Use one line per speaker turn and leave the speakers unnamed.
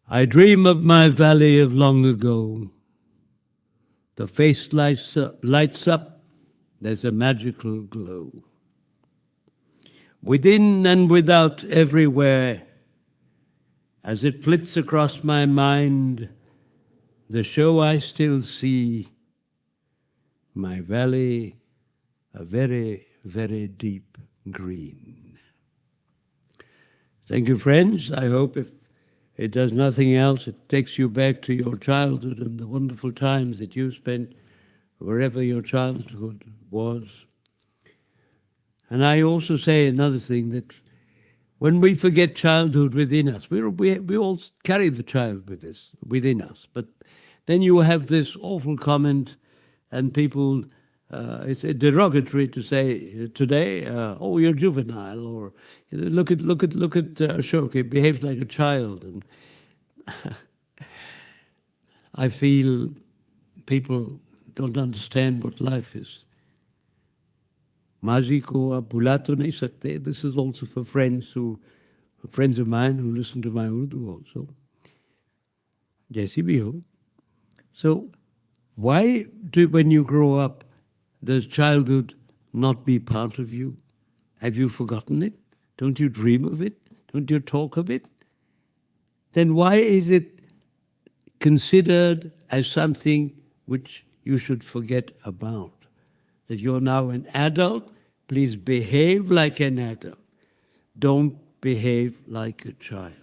I dream of my valley of long ago. The face lights up, there's a magical glow. Within and without, everywhere, as it flits across my mind, the show I still see, my valley, a very, very deep green. Thank you, friends. I hope if it does nothing else, it takes you back to your childhood and the wonderful times that you spent wherever your childhood was. And I also say another thing, that when we forget childhood within us, we all carry the child within us. But then you have this awful comment, and people, it's derogatory to say today, oh, you're juvenile, or look at Ashok, he behaves like a child. And I feel people don't understand what life is. Maji ko aap bhula to nahi sakte. This is also for friends of mine who listen to my Urdu also. Jaisi bhi ho. So, why do, when you grow up, does childhood not be part of you? Have you forgotten it? Don't you dream of it? Don't you talk of it? Then why is it considered as something which you should forget about? That you're now an adult, please behave like an adult. Don't behave like a child.